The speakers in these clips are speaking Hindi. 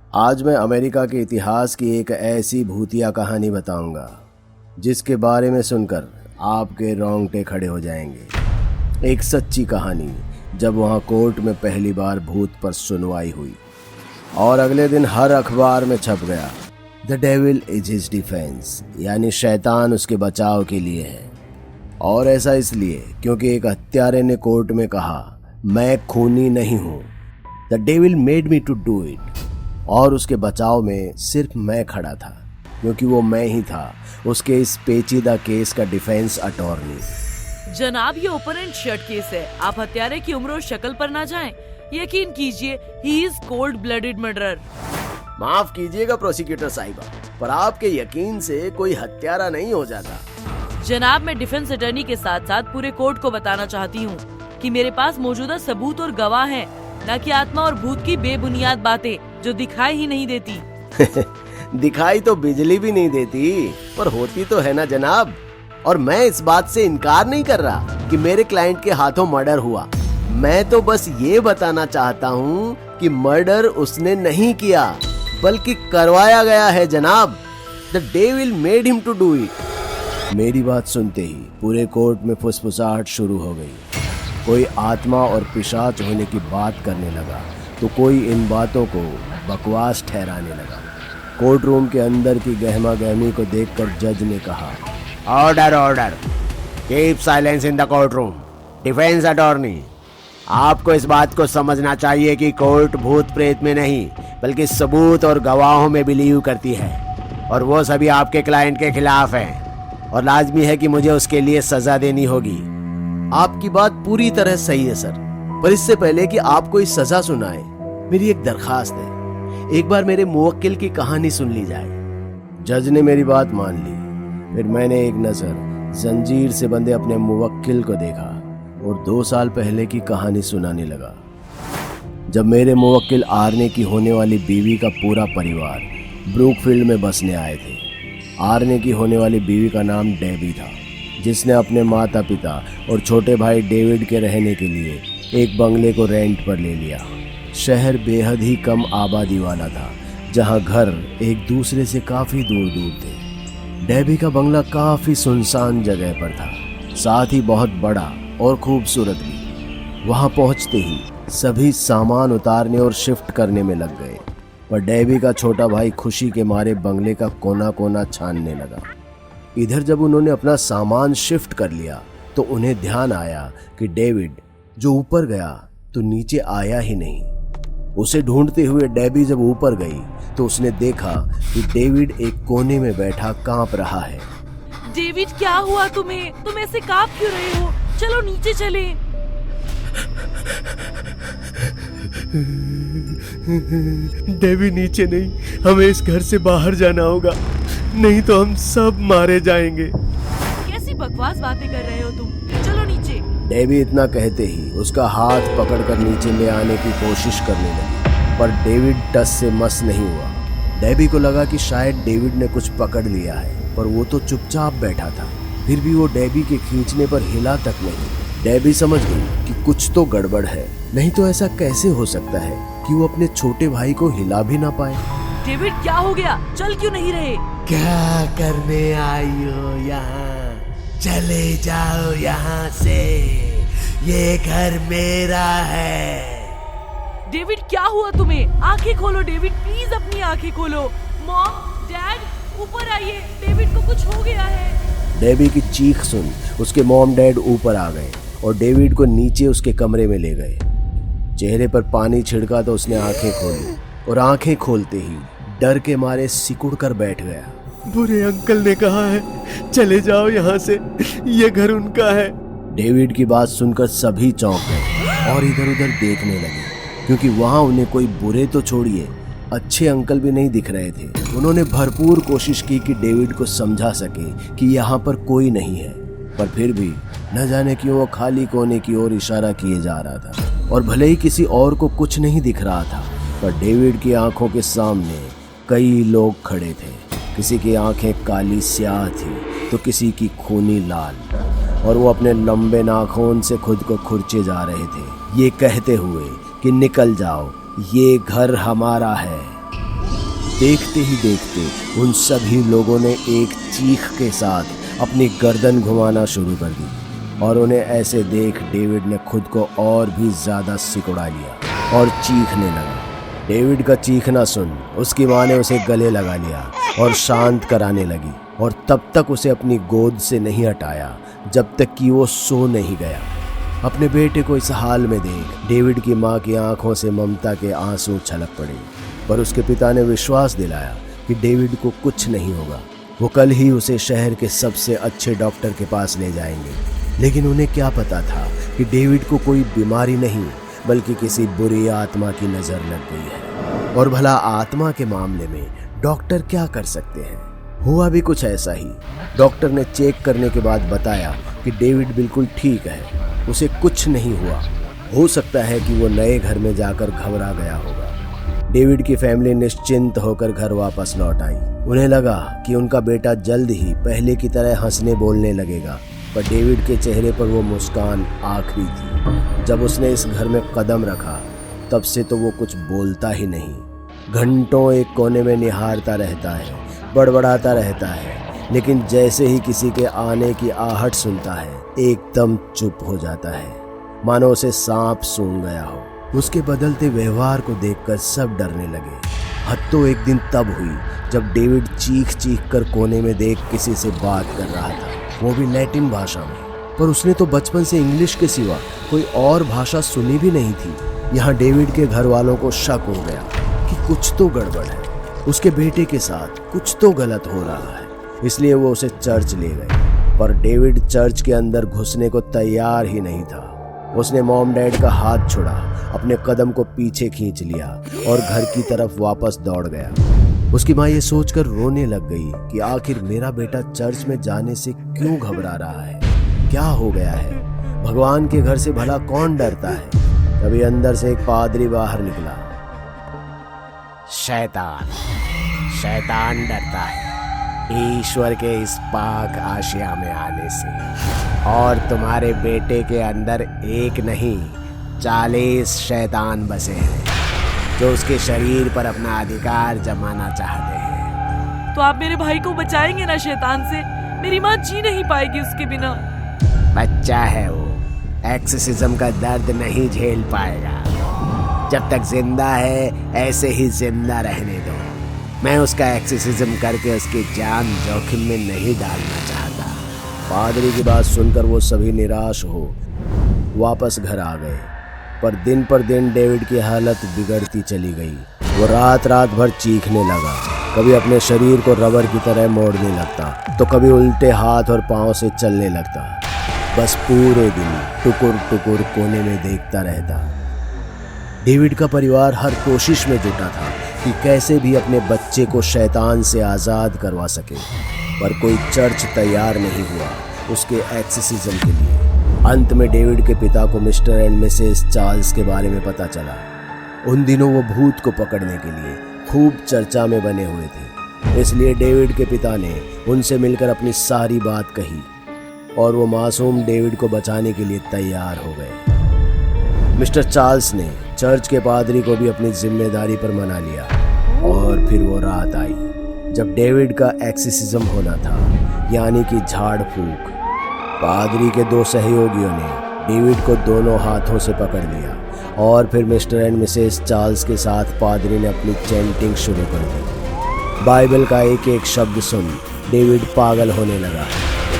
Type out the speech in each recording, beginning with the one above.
आज मैं अमेरिका के इतिहास की एक ऐसी भूतिया कहानी बताऊंगा जिसके बारे में सुनकर आपके रोंगटे खड़े हो जाएंगे। एक सच्ची कहानी जब वहां कोर्ट में पहली बार भूत पर सुनवाई हुई और अगले दिन हर अखबार में छप गया, the devil is his defence, यानी शैतान उसके बचाव के लिए है। और ऐसा इसलिए क्योंकि एक हत्यारे ने कोर्ट में कहा, मैं खूनी नहीं हूं, the devil made me to do it. और उसके बचाव में सिर्फ मैं खड़ा था क्योंकि वो मैं ही था उसके इस पेचीदा केस का डिफेंस अटॉर्नी। जनाब, ये ओपन एंड शट केस है। आप हत्यारे की उम्र और शक्ल पर ना जाएं। यकीन कीजिए, he is cold blooded murderer. माफ कीजिएगा प्रोसिक्यूटर साहिबा, पर आपके यकीन से कोई हत्यारा नहीं हो जाता। जनाब, मैं डिफेंस अटॉर्नी के साथ साथ पूरे कोर्ट को बताना चाहती हूँ कि मेरे पास मौजूदा सबूत और गवाह हैं, न कि आत्मा और भूत की बेबुनियाद बातें जो दिखाई ही नहीं देती। दिखाई तो बिजली भी नहीं देती, पर होती तो है ना जनाब। और मैं इस बात से इनकार नहीं कर रहा कि मेरे क्लाइंट के हाथों मर्डर हुआ। मैं तो बस ये बताना चाहता हूँ कि मर्डर उसने नहीं किया बल्कि करवाया गया है जनाब। The devil made him to do it. मेरी बात सुनते ही पूरे कोर्ट में फुसफुसाहट शुरू हो गई। कोई आत्मा और पिशाच होने की बात करने लगा तो कोई इन बातों को बकवास ठहराने लगा। कोर्ट रूम के अंदर की गहमा गहमी को देखकर जज ने कहा, order order, keep silence in the court room. Defence attorney, आपको इस बात को समझना चाहिए कि कोर्ट भूत प्रेत में नहीं बल्कि सबूत और गवाहों में बिलीव करती है, और वो सभी आपके क्लाइंट के खिलाफ हैं और लाजमी है कि मुझे उसके लिए सजा देनी होगी। आपकी बात पूरी तरह सही है सर, पर इससे पहले कि आप कोई सजा सुनाए, मेरी एक दरखास्त है। एक बार मेरे मुवक्किल की कहानी सुन ली जाए। जज ने मेरी बात मान ली। फिर मैंने एक नजर जंजीर से बंधे अपने मुवक्किल को देखा और 2 साल पहले की कहानी सुनाने लगा, जब मेरे मुवक्किल आर्ने की होने वाली बीवी का पूरा परिवार ब्रूकफील्ड में बसने आए थे। आर्ने की होने वाली बीवी का नाम डेबी था, जिसने अपने माता पिता और छोटे भाई डेविड के रहने के लिए एक बंगले को रेंट पर ले लिया। शहर बेहद ही कम आबादी वाला था, जहां घर एक दूसरे से काफी दूर दूर थे। डेबी का बंगला काफी सुनसान जगह पर था, साथ ही बहुत बड़ा और खूबसूरत भी। वहां पहुंचते ही सभी सामान उतारने और शिफ्ट करने में लग गए, पर डेबी का छोटा भाई खुशी के मारे बंगले का कोना कोना छानने लगा। इधर जब उन्होंने अपना सामान शिफ्ट कर लिया तो उन्हें ध्यान आया कि डेविड जो ऊपर गया तो नीचे आया ही नहीं। उसे ढूंढते हुए डेबी जब ऊपर गई तो उसने देखा कि डेविड एक कोने में बैठा कांप रहा है। डेविड, क्या हुआ तुम्हें? तुम ऐसे कांप क्यों रहे हो? चलो नीचे चले। डेवी, नीचे नहीं, हमें इस घर से बाहर जाना होगा, नहीं तो हम सब मारे जाएंगे। कैसी बकवास बातें कर रहे हो तुम? चलो नीचे। डेवी इतना कहते ही उसका हाथ पकड़कर नीचे ले आने की कोशिश करने लगी, पर डेविड टस से मस नहीं हुआ। डेवी को लगा कि शायद डेविड ने कुछ पकड़ लिया है, पर वो तो चुपचाप बैठा था। फिर भी वो डेवी के खींचने पर हिला तक नहीं। डेवी समझ गई कि कुछ तो गड़बड़ है, नहीं तो ऐसा कैसे हो सकता है कि वो अपने छोटे भाई को हिला भी ना पाए। डेविड, क्या हो गया? चल क्यों नहीं रहे? क्या करने आई हो यहाँ? चले जाओ यहाँ से, ये घर मेरा है। डेविड, क्या हुआ तुम्हें? आंखें खोलो डेविड, प्लीज अपनी आंखें खोलो। मॉम, डैड, ऊपर आइए, डेविड को कुछ हो गया है। डेवी की चीख सुन उसके मॉम डैड ऊपर आ गए और डेविड को नीचे उसके कमरे में ले गए। चेहरे पर पानी छिड़का तो उसने आंखें खोली और आंखें खोलते ही डर के मारे सिकुड़ कर बैठ गया। बुरे अंकल ने कहा है चले जाओ यहाँ से, ये घर उनका है। डेविड की बात सुनकर सभी चौंक गए और इधर उधर देखने लगे, क्योंकि वहां उन्हें कोई बुरे तो छोड़िए अच्छे अंकल भी नहीं दिख रहे थे। उन्होंने भरपूर कोशिश की कि डेविड को समझा सके कि यहाँ पर कोई नहीं है, पर फिर भी न जाने क्यों वो खाली कोने की ओर इशारा किए जा रहा था। और भले ही किसी और को कुछ नहीं दिख रहा था, पर डेविड की आंखों के सामने कई लोग खड़े थे। किसी की आंखें काली स्याह थी तो किसी की खूनी लाल, और वो अपने लंबे नाखून से खुद को खुरचे जा रहे थे, ये कहते हुए कि निकल जाओ, ये घर हमारा है। देखते ही देखते उन सभी लोगों ने एक चीख के साथ अपनी गर्दन घुमाना शुरू कर दी और उन्हें ऐसे देख डेविड ने खुद को और भी ज्यादा सिकुड़ा लिया और चीखने लगा। डेविड का चीखना सुन उसकी माँ ने उसे गले लगा लिया और शांत कराने लगी और तब तक उसे अपनी गोद से नहीं हटाया जब तक कि वो सो नहीं गया। अपने बेटे को इस हाल में देख डेविड की माँ की आंखों से ममता के आंसू छलक पड़े, पर उसके पिता ने विश्वास दिलाया कि डेविड को कुछ नहीं होगा। वो कल ही उसे शहर के सबसे अच्छे डॉक्टर के पास ले जाएंगे। लेकिन उन्हें क्या पता था कि डेविड को कोई बीमारी नहीं बल्कि किसी बुरी आत्मा की नजर लग गई है। और भला आत्मा के मामले में डॉक्टर क्या कर सकते हैं? हुआ भी कुछ ऐसा ही। डॉक्टर ने चेक करने के बाद बताया कि डेविड बिल्कुल ठीक है, उसे कुछ नहीं हुआ। हो सकता है कि वो नए घर में जाकर घबरा गया होगा। डेविड की फैमिली निश्चिंत होकर घर वापस लौट आई। उन्हें लगा कि उनका बेटा जल्द ही पहले की तरह हंसने बोलने लगेगा, पर डेविड के चेहरे पर वो मुस्कान आखिरी थी। जब उसने इस घर में कदम रखा तब से तो वो कुछ बोलता ही नहीं। घंटों एक कोने में निहारता रहता है, बड़बड़ाता रहता है, लेकिन जैसे ही किसी के आने की आहट सुनता है एकदम चुप हो जाता है, मानो उसे सांप सूंघ गया हो। उसके बदलते व्यवहार को देखकर सब डरने लगे। हद तो एक दिन तब हुई जब डेविड चीख चीख कर कोने में देख किसी से बात कर रहा था, वो भी लैटिन भाषा में। पर उसने तो बचपन से इंग्लिश के सिवा कोई और भाषा सुनी भी नहीं थी। यहाँ डेविड के घर वालों को शक हो गया कि कुछ तो गड़बड़ है, उसके बेटे के साथ कुछ तो गलत हो रहा है। इसलिए वो उसे चर्च ले गए, पर डेविड चर्च के अंदर घुसने को तैयार ही नहीं था। उसने मॉम डैड का हाथ छुड़ा, अपने कदम को पीछे खींच लिया और घर की तरफ वापस दौड़ गया। उसकी माँ ये सोचकर रोने लग गई कि आखिर मेरा बेटा चर्च में जाने से क्यों घबरा रहा है, क्या हो गया है? भगवान के घर से भला कौन डरता है? तभी अंदर से एक पादरी बाहर निकला। शैतान शैतान डरता है ईश्वर के इस पाक आशिया में आने से, और तुम्हारे बेटे के अंदर एक नहीं 40 शैतान बसे हैं जो उसके शरीर पर अपना अधिकार जमाना चाहते हैं। तो आप मेरे भाई को बचाएंगे ना शैतान से? मेरी माँ जी नहीं पाएगी उसके बिना। बच्चा है वो, एक्सोर्सिज्म का दर्द नहीं झेल पाएगा। जब तक जिंदा है ऐसे ही जिंदा रहने दो। मैं उसका एक्सोर्सिज्म करके उसकी जान जोखिम में नहीं डालना चाहता। पादरी की बात सुनकर वो सभी निराश हो वापस घर आ गए। पर दिन डेविड की हालत बिगड़ती चली गई। वो रात भर चीखने लगा, कभी अपने शरीर को रबर की तरह मोड़ने लगता तो कभी उल्टे हाथ और पांव से चलने लगता। बस पूरे दिन टुकुर टुकुर कोने में देखता रहता। डेविड का परिवार हर कोशिश में जुटा था कि कैसे भी अपने बच्चे को शैतान से आज़ाद करवा सके, पर कोई चर्च तैयार नहीं हुआ उसके एक्सोर्सिज्म के लिए। अंत में डेविड के पिता को मिस्टर एंड मिसेस चार्ल्स के बारे में पता चला। उन दिनों वो भूत को पकड़ने के लिए खूब चर्चा में बने हुए थे, इसलिए डेविड के पिता ने उनसे मिलकर अपनी सारी बात कही और वो मासूम डेविड को बचाने के लिए तैयार हो गए। मिस्टर चार्ल्स ने चर्च के पादरी को भी अपनी जिम्मेदारी पर मना लिया और फिर वो रात आई जब डेविड का एक्सोर्सिज्म होना था, यानी कि झाड़ फूक। पादरी के 2 सहयोगियों ने डेविड को दोनों हाथों से पकड़ लिया और फिर मिस्टर एंड मिसेस चार्ल्स के साथ पादरी ने अपनी चैंटिंग शुरू कर दी। बाइबल का एक एक शब्द सुन डेविड पागल होने लगा,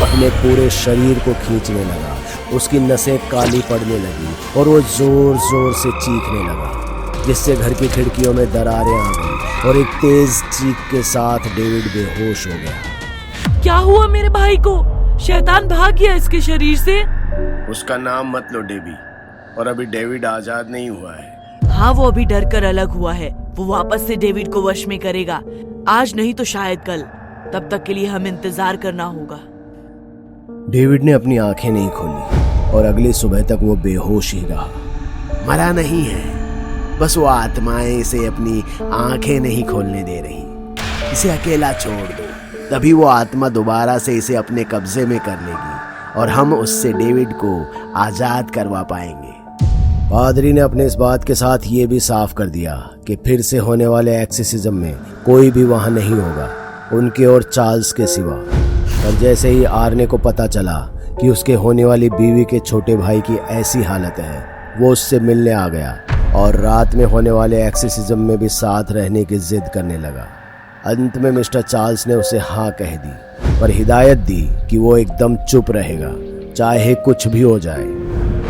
अपने पूरे शरीर को खींचने लगा, उसकी नसें काली पड़ने लगी और वो जोर जोर से चीखने लगा, जिससे घर की खिड़कियों में दरारें आ गई और एक तेज चीख के साथ डेविड बेहोश हो गया। क्या हुआ मेरे भाई को? शैतान भाग गया इसके शरीर से? उसका नाम मत लो डेवी, और अभी डेविड आजाद नहीं हुआ है। हाँ, वो अभी डर कर अलग हुआ है। वो वापस से डेविड को वश में करेगा, आज नहीं तो शायद कल। तब तक के लिए हमें इंतजार करना होगा। डेविड ने अपनी आंखें नहीं खोली और अगली सुबह तक वो बेहोश ही रहा। मरा नहीं है, बस वो आत्माएं इसे अपनी आंखें नहीं खोलने दे रही। इसे अकेला छोड़ दो, तभी वो आत्मा दोबारा से इसे अपने कब्जे में कर लेगी और हम उससे डेविड को आजाद करवा पाएंगे। पादरी ने अपने इस बात के साथ ये भी साफ कर दिया कि फिर से होने वाले एक्सिसिज्म में कोई भी वहां नहीं होगा उनके और चार्ल्स के सिवा। पर जैसे ही आर्ने को पता चला कि उसके होने वाली बीवी के छोटे भाई की ऐसी हालत है, वो उससे मिलने आ गया और रात में होने वाले एक्सिसिज्म में भी साथ रहने की जिद करने लगा। अंत में मिस्टर चार्ल्स ने उसे हाँ कह दी, पर हिदायत दी कि वो एकदम चुप रहेगा चाहे कुछ भी हो जाए।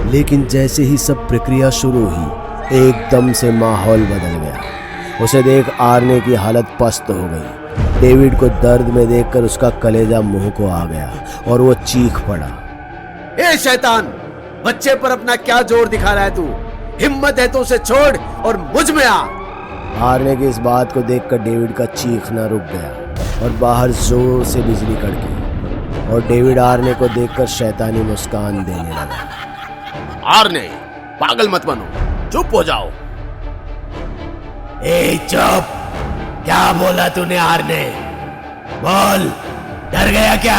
लेकिन जैसे ही सब प्रक्रिया शुरू हुई, एकदम से माहौल बदल गया। उसे देख आर्ने की हालत पस्त हो गई। डेविड को दर्द में देखकर उसका कलेजा मुंह को आ गया और वो चीख पड़ा, ए शैतान, बच्चे पर अपना क्या जोर दिखा रहा है तू? हिम्मत है तो उसे छोड़ और मुझ में आ। आर्ने की इस बात को देखकर डेविड का चीखना रुक गया और बाहर जोर से बिजली कड़की और डेविड आर्ने को देखकर शैतानी मुस्कान देने लगा। आर्ने, पागल मत बनो, चुप हो जाओ। ए चुप! क्या बोला तूने आर्ने? बोल, डर गया क्या?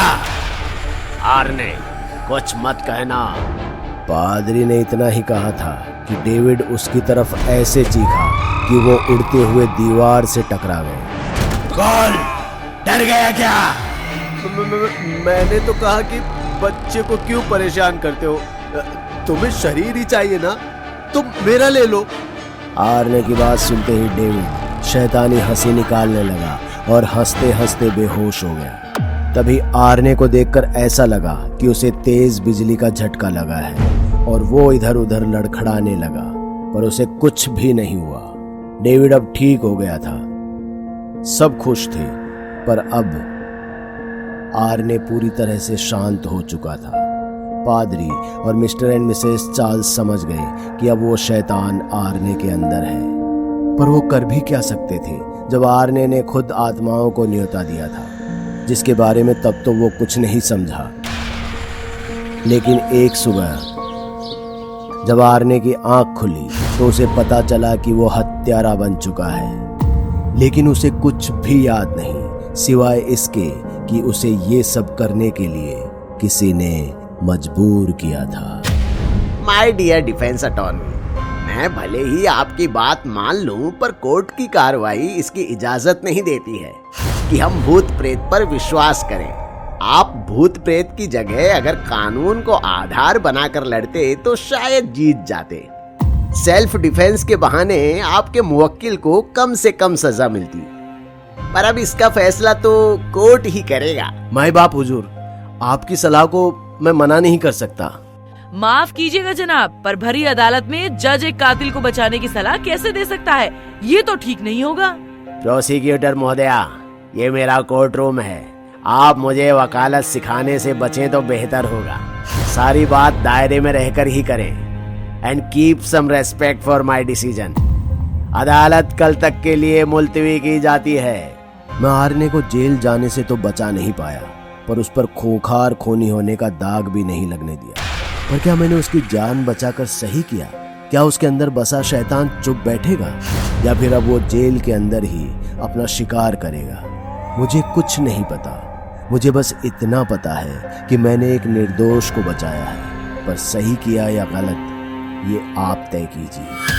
आर्ने, कुछ मत कहना। पादरी ने इतना ही कहा था कि डेविड उसकी तरफ ऐसे चीखा कि वो उड़ते हुए दीवार से टकरा गए। बोल, डर गया क्या? मैंने तो कहा कि बच्चे को क्यों परेशान करते हो? तुम्हें शरीर ही चाहिए ना, तुम मेरा ले लो। आर्ने की बात सुनते ही डेविड शैतानी हंसी निकालने लगा और हंसते हंसते बेहोश हो गया। तभी आर्ने को देखकर ऐसा लगा कि उसे तेज बिजली का झटका लगा है और वो इधर उधर लड़खड़ाने लगा, पर उसे कुछ भी नहीं हुआ। डेविड अब ठीक हो गया था। सब खुश थे, पर अब आर्ने पूरी तरह से शांत हो चुका था। पादरी और मिस्टर एंड मिसेस चार्ल्स समझ गए कि अब वो शैतान आर्ने के अंदर है, पर वो कर भी क्या सकते थे जब आर्ने ने खुद आत्माओं को न्योता दिया था, जिसके बारे में तब तो वो कुछ नहीं समझा। लेकिन एक सुबह जब आर्ने की आंख खुली तो उसे पता चला कि वो हत्यारा बन चुका है। लेकिन उसे कुछ भी याद नहीं सिवाय इसके कि उसे ये सब करने के लिए किसी ने मजबूर किया था। माय डियर डिफेंस अटॉर्नी, मैं भले ही आपकी बात मान लूं, पर कोर्ट की कार्रवाई इसकी इजाजत नहीं देती है कि हम भूत प्रेत पर विश्वास करें। आप भूत प्रेत की जगह अगर कानून को आधार बनाकर लड़ते तो शायद जीत जाते। सेल्फ डिफेंस के बहाने आपके मुवक्किल को कम से कम सजा मिलती, पर अब इसका फैसला तो कोर्ट ही करेगा। माय बाप हुजूर, आपकी सलाह को मैं मना नहीं कर सकता। माफ कीजिएगा जनाब, पर भरी अदालत में जज एक कातिल को बचाने की सलाह कैसे दे सकता है? ये तो ठीक नहीं होगा। प्रोसिक्यूटर महोदया, ये मेरा कोर्ट रूम है। आप मुझे वकालत सिखाने से बचें तो बेहतर होगा। सारी बात दायरे में रहकर ही करें। And keep some respect for my decision. अदालत कल तक के लिए मुलतवी की जाती है। मैं आर्ने को जेल जाने से तो बचा नहीं पाया, पर उस पर खूंखार खूनी होने का दाग भी नहीं लगने दिया। पर क्या मैंने उसकी जान बचाकर सही किया? क्या उसके अंदर बसा शैतान चुप बैठेगा, या फिर अब वो जेल के अंदर ही अपना शिकार करेगा? मुझे कुछ नहीं पता। मुझे बस इतना पता है कि मैंने एक निर्दोष को बचाया है, पर सही किया या गलत ये आप तय कीजिए।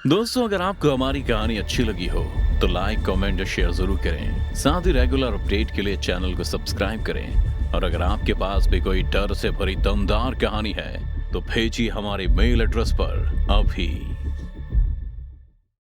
दोस्तों, अगर आपको हमारी कहानी अच्छी लगी हो तो लाइक, कमेंट और शेयर जरूर करें। साथ ही रेगुलर अपडेट के लिए चैनल को सब्सक्राइब करें। और अगर आपके पास भी कोई डर से भरी दमदार कहानी है तो भेजिए हमारे मेल एड्रेस पर अभी।